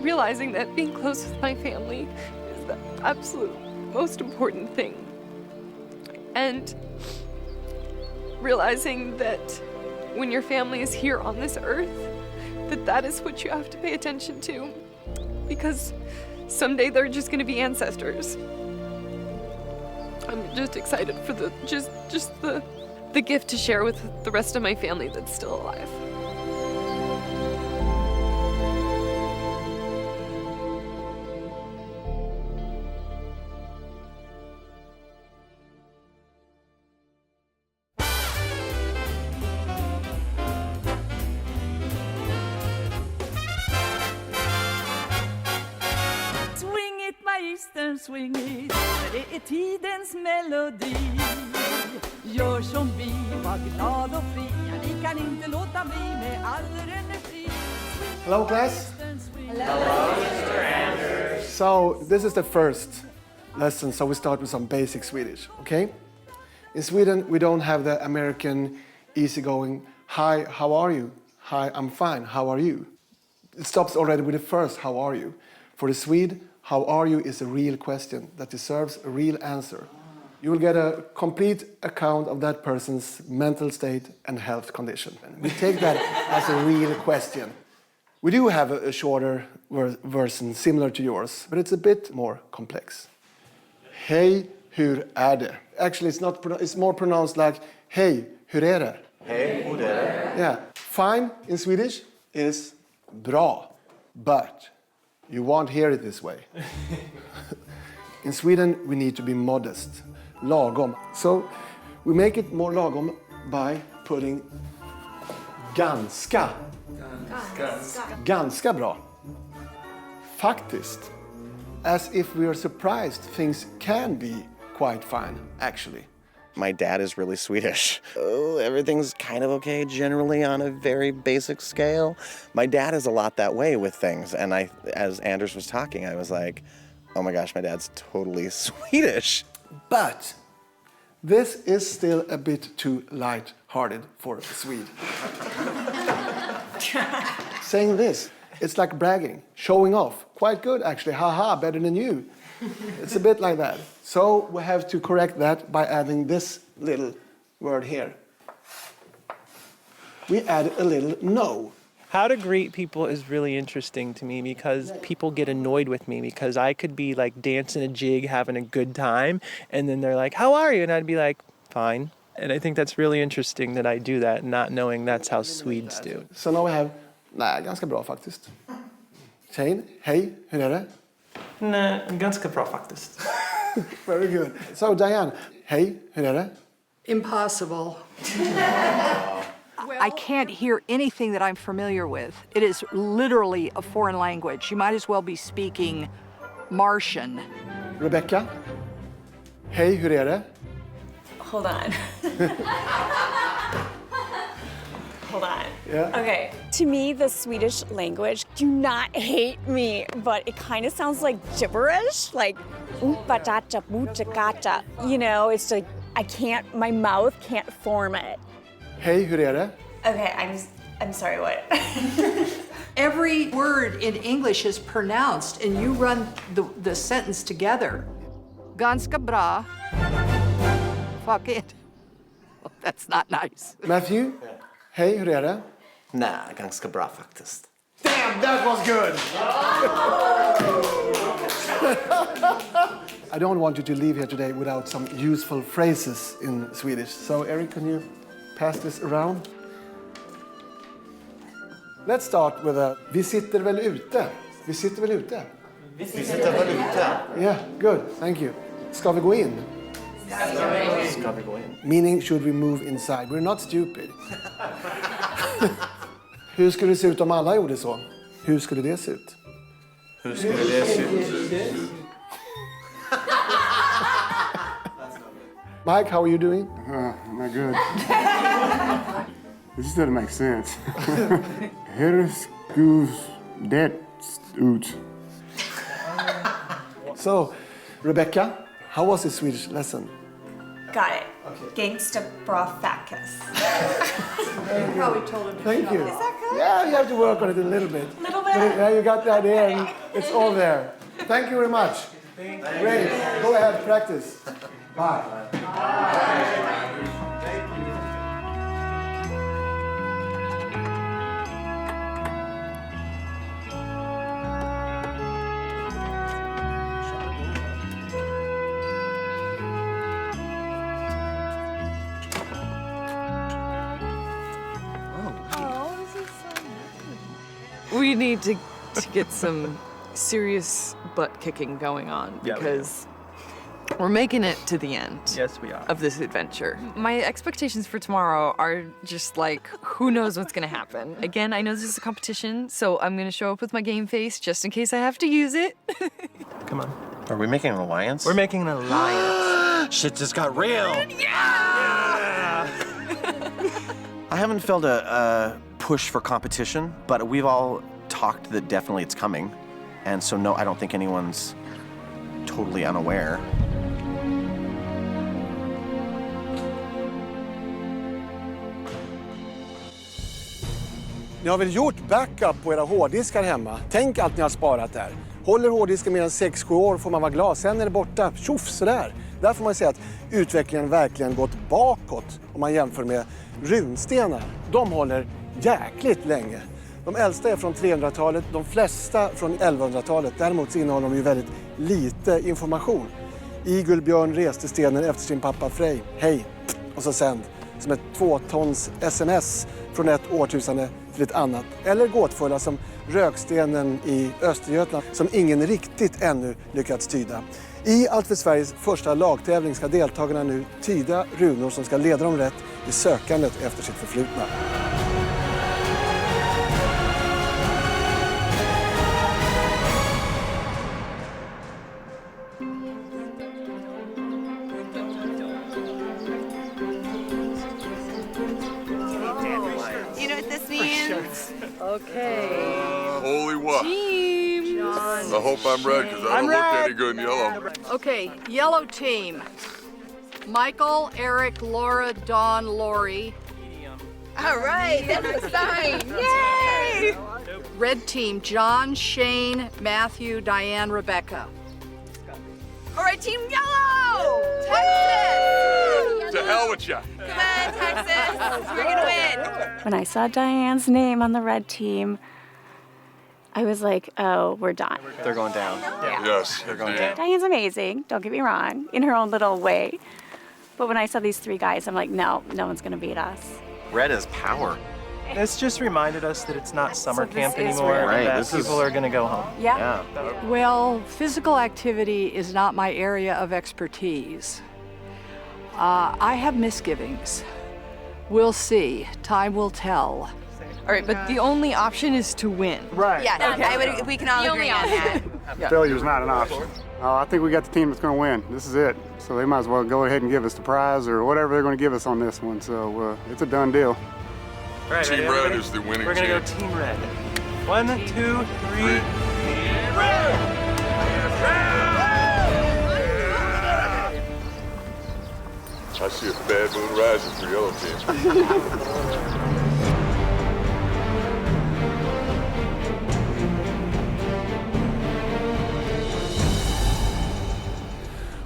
U: realizing that being close with my family is the absolute most important thing. And realizing that when your family is here on this earth, that is what you have to pay attention to, because someday they're just going to be ancestors. I'm just excited for the gift to share with the rest of my family that's still alive.
V: Swing it, för det är tidens melodi. Gör som vi, var glad och fri. Ja, ni kan inte låta bli med all energi.
A: Hello, class.
V: Hello, Mr. Anders.
A: So this is the first lesson, so we start with some basic Swedish, okay? In Sweden, we don't have the American easygoing, hi, how are you? Hi, I'm fine, how are you? It stops already with the first, how are you? For the Swede, how are you is a real question that deserves a real answer. You will get a complete account of that person's mental state and health condition. We take that as a real question. We do have a shorter version similar to yours, but it's a bit more complex. Hej, hur är det? Actually, it's more pronounced like hej, hur är det?
R: Hej, hur är det?
A: Yeah. Fine in Swedish is bra, but you won't hear it this way. In Sweden, we need to be modest, lagom. So we make it more lagom by putting ganska. Ganska bra. Faktiskt. As if we are surprised things can be quite fine, actually.
R: My dad is really Swedish. Oh, everything's kind of okay generally on a very basic scale. My dad is a lot that way with things. And as Anders was talking, I was like, oh my gosh, my dad's totally Swedish.
A: But this is still a bit too light-hearted for a Swede. Saying this, it's like bragging, showing off. Quite good, actually. Haha, better than you. It's a bit like that. So we have to correct that by adding this little word here. We add a little no.
K: How to greet people is really interesting to me because people get annoyed with me because I could be like dancing a jig, having a good time, and then they're like, how are you? And I'd be like, fine. And I think that's really interesting that I do that, not knowing that's how Swedes do.
A: So now we have, ganska bra faktiskt. Tjejen, hej, hur är det?
K: Nej, ganska bra faktiskt.
A: Very good. So Diane, hej, hur är det?
M: Impossible. I can't hear anything that I'm familiar with. It is literally a foreign language. You might as well be speaking Martian.
A: Rebecca, hej, hur är det?
Q: Hold on. Hold on.
A: Yeah.
Q: Okay. To me, the Swedish language, do not hate me, but it kind of sounds like gibberish, like oompa-cha-cha, boo-cha-ga-cha. You know, it's like, my mouth can't form it.
A: Hej, hur är det?
Q: Okay, I'm sorry, what?
M: Every word in English is pronounced, and you run the sentence together. Ganska bra. Fuck it. Well, that's not nice.
A: Matthew, hej, hur är det?
R: Nej, ganska bra faktiskt.
A: Damn, that was good! I don't want you to leave here today without some useful phrases in Swedish. So, Eric, can you pass this around? Let's start with vi sitter väl ute. Vi sitter väl ute.
R: Vi sitter väl ute.
A: Yeah, good. Thank you. Ska vi gå in?
R: Ska vi gå in?
A: Meaning, should we move inside? We're not stupid. Hur skulle det se ut om alla gjorde så? Hur skulle det se ut?
R: Hur skulle det se ut?
A: Mike, how are you doing?
J: Not good. This doesn't make sense. Hur skulle det ut?
A: So, Rebecca, how was the Swedish lesson?
Q: Got it. Okay. Gangsta bra facus.
M: You probably told him to
A: Thank you.
Q: Is that good?
A: Yeah, you have to work on it a little bit.
Q: A little bit?
A: Yeah, you got the idea and it's all there. Thank you very much. Great. Go ahead, practice. Bye.
L: We need to get some serious butt kicking going on
K: Yeah, we
L: because we're making it to the end
K: Yes, we are.
L: of this adventure. My expectations for tomorrow are just like, who knows what's gonna happen. Again, I know this is a competition, so I'm gonna show up with my game face just in case I have to use it.
K: Come on.
R: Are we making an alliance?
K: We're making an alliance.
R: Shit just got real.
K: Yeah!
R: I haven't felt a push for competition, but we've all talked that definitely it's coming. And so no, I don't think anyone's totally unaware.
A: Ni har väl gjort backup på era hårddiskar hemma? Tänk allt ni har sparat där. Håller hårddisken mer än 6-7 år får man vara glad. Sen är det borta. Tjoff, sådär. Där får man säga att utvecklingen verkligen gått bakåt om man jämför med runstenar. De håller jäkligt länge. De äldsta är från 300-talet, de flesta från 1100-talet. Däremot så innehåller de ju väldigt lite information. Igulbjörn reste stenen efter sin pappa Frej. Hej! Och så sänd. Som ett 2-tons sms från ett årtusende till ett annat. Eller gåtfulla som rökstenen i Östergötland som ingen riktigt ännu lyckats tyda. I Allt för Sveriges första lagtävling ska deltagarna nu tyda runor som ska leda dem rätt i sökandet efter sitt förflutna.
N: You know what this means?
M: Okay.
E: Holy what?
M: Team.
E: I hope I'm red because I don't look any good in yellow.
M: Okay, yellow team. Michael, Eric, Laura, Dawn, Lori.
N: All right, that's a sign. Yay!
M: Red team, John, Shane, Matthew, Diane, Rebecca.
N: All right, Team Yellow! Texas!
E: To hell with ya.
N: Come on, Texas. We're gonna win.
Q: When I saw Diane's name on the red team, I was like, oh, we're done.
R: They're going down.
E: Yes,
R: They're going down.
Q: Diane's amazing, don't get me wrong, in her own little way. But when I saw these three guys, I'm like, no, no one's gonna beat us.
R: Red is power.
K: This just reminded us that it's not summer camp
Q: is
K: anymore,
Q: real.
K: and that people are going to go home.
Q: Yeah.
M: Well, physical activity is not my area of expertise. I have misgivings. We'll see. Time will tell.
L: All right, but the only option is to win.
J: Right.
N: Yeah, we can all agree on that.
J: Failure's not an option. I think we got the team that's going to win. This is it. So they might as well go ahead and give us the prize or whatever they're going to give us on this one. So it's a done deal.
K: All right,
E: Team
K: ready,
E: Red
K: everybody?
E: is the winning
K: We're going to go
E: team.
K: Team Red. 1, 2, 3.
E: I see a bad moon rising for yellow team.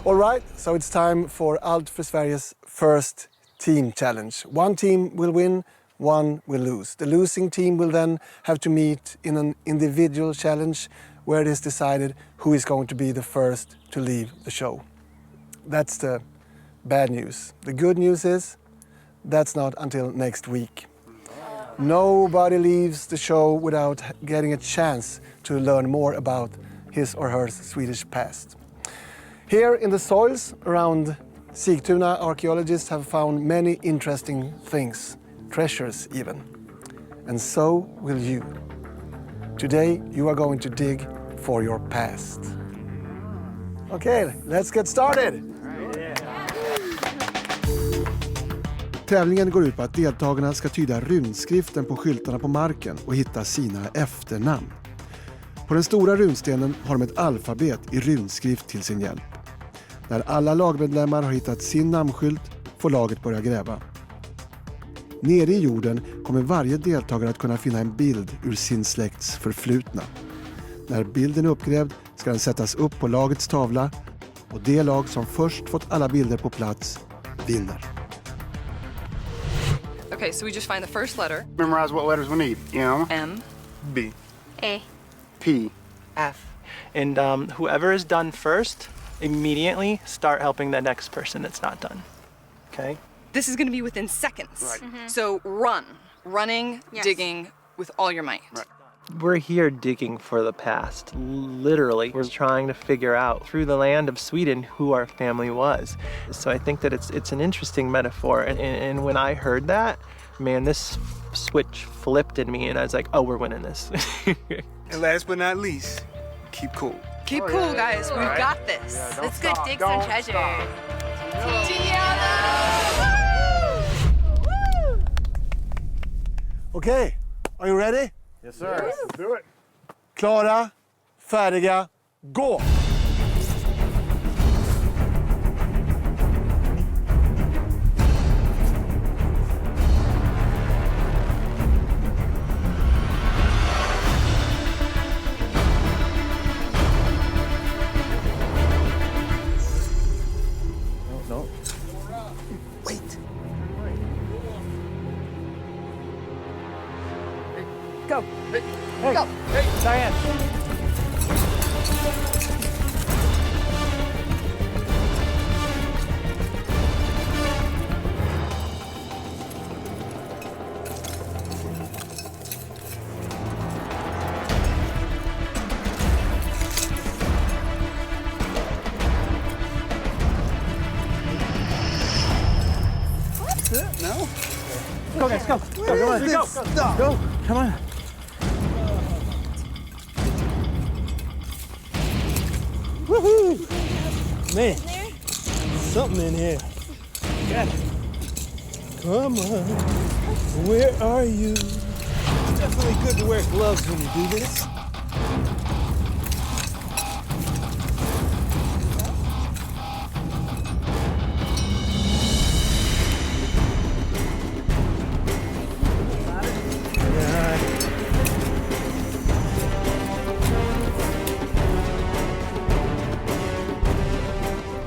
A: All right, so it's time for Allt för Sveriges first team challenge. One team will win, one will lose. The losing team will then have to meet in an individual challenge where it is decided who is going to be the first to leave the show. That's the bad news. The good news is that's not until next week. Nobody leaves the show without getting a chance to learn more about his or her Swedish past. Here in the soils around Sigtuna, archaeologists have found many interesting things, treasures even. And so will you. Today you are going to dig for your past. Okay, let's get started! Tävlingen går ut på att deltagarna ska tyda runskriften på skyltarna på marken och hitta sina efternamn. På den stora runstenen har de ett alfabet i runskrift till sin hjälp. När alla lagmedlemmar har hittat sin namnskylt får laget börja gräva. Nere i jorden kommer varje deltagare att kunna finna en bild ur sin släkts förflutna. När bilden är uppgrävd ska den sättas upp på lagets tavla och det lag som först fått alla bilder på plats vinner.
L: Okay, so we just find the first letter.
J: Memorize what letters we need.
L: M.
G: B.
Q: A.
J: P.
K: F. And whoever is done first, immediately start helping the next person that's not done. Okay?
L: This is going to be within seconds. Right. So run. Running, digging with all your might.
J: Right.
K: We're here digging for the past. Literally, we're trying to figure out through the land of Sweden who our family was. So I think that it's an interesting metaphor. And when I heard that, man, this switch flipped in me and I was like, oh, we're winning this.
G: And last but not least, keep cool.
L: Keep cool, guys. We've got this.
N: Yeah, let's go dig some treasure.
A: Okay, are you ready?
J: Yes, sir. Let's do it.
A: Klara, färdiga, gå! No. Wait.
B: Go.
A: Hey.
B: Go.
A: Hey, Diane.
B: That's it. No.
A: Go, guys, go. Go, come on. Go. Come on.
B: Woohoo! Man, something in here. Got it. Come on. Where are you? It's definitely good to wear gloves when you do this.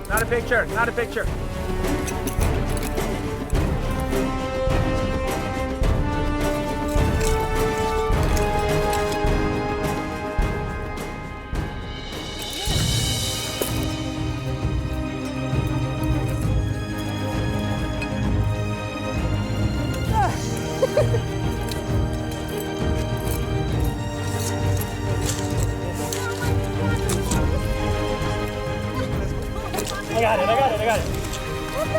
K: Not a picture, not a picture.
B: got it.
O: What the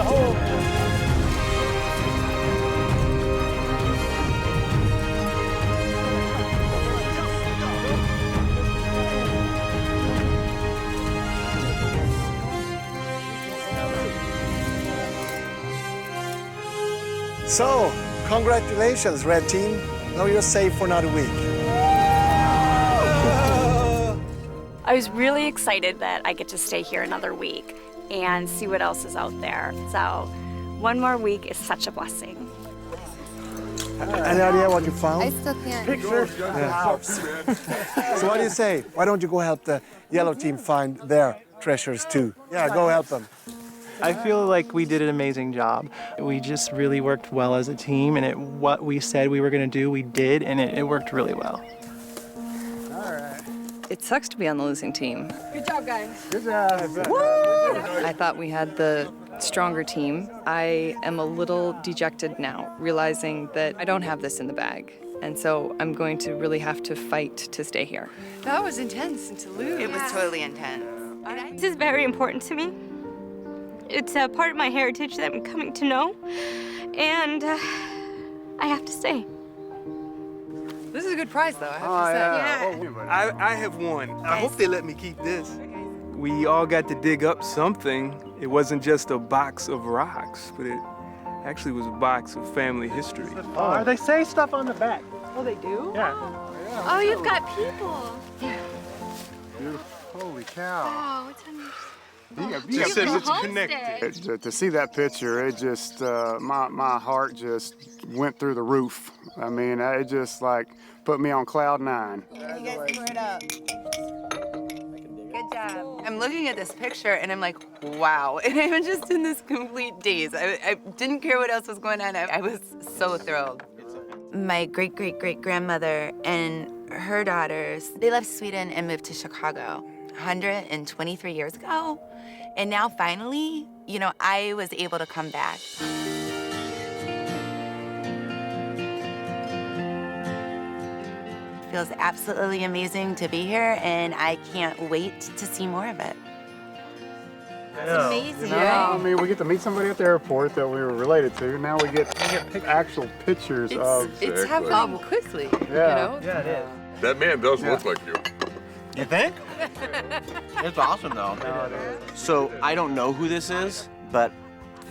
O: hell?
A: So, congratulations, Red Team. Now you're safe for another week.
Q: I was really excited that I get to stay here another week and see what else is out there. So, one more week is such a blessing.
A: Any idea what you found?
N: I still can't.
A: Picture? Yeah. So what do you say? Why don't you go help the yellow team find their treasures too? Yeah, go help them.
K: I feel like we did an amazing job. We just really worked well as a team, and what we said we were going to do, we did, and it worked really well.
L: It sucks to be on the losing team.
U: Good job, guys.
J: Good job.
L: I thought we had the stronger team. I am a little dejected now, realizing that I don't have this in the bag. And so I'm going to really have to fight to stay here. That was intense and to lose.
N: It was totally intense.
C: This is very important to me. It's a part of my heritage that I'm coming to know, and I have to stay.
L: This is a good prize, though, I have to say.
G: Yeah. I have one. I hope they let me keep this. We all got to dig up something. It wasn't just a box of rocks, but it actually was a box of family history.
B: Oh, they say stuff on the back.
U: Oh, they do?
B: Yeah.
O: Oh, you've got people.
J: Beautiful. Holy cow.
O: Oh, it's amazing.
J: You
G: Just says it's connected.
J: To see that picture, it just, my heart just went through the roof. I mean, it just like put me on cloud 9.
N: You guys square it up. Good job. I'm looking at this picture and I'm like, wow. And I'm just in this complete daze. I didn't care what else was going on. I was so thrilled. My great-great-great-grandmother and her daughters, they left Sweden and moved to Chicago 123 years ago. And now finally, you know, I was able to come back. It feels absolutely amazing to be here, and I can't wait to see more of it.
O: It's amazing.
J: You know, I mean, we get to meet somebody at the airport that we were related to. Now we get actual pictures of.
L: It's happening quickly,
J: Yeah.
L: you know?
B: Yeah, it is.
E: That man does look like you.
R: You think? It's awesome, though. So I don't know who this is, but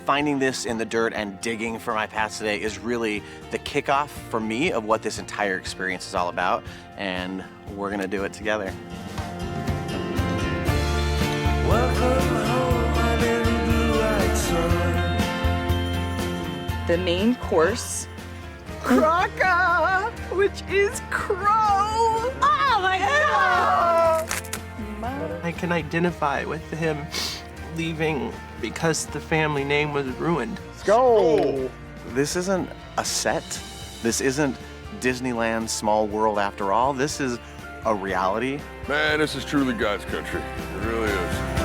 R: finding this in the dirt and digging for my past today is really the kickoff for me of what this entire experience is all about, and we're gonna do it together.
L: The main course,
U: Kraka, which is crow. Oh my God!
K: I can identify with him leaving because the family name was ruined.
J: Let's go!
R: This isn't a set. This isn't Disneyland's Small World after all. This is a reality.
E: Man, this is truly God's country. It really is.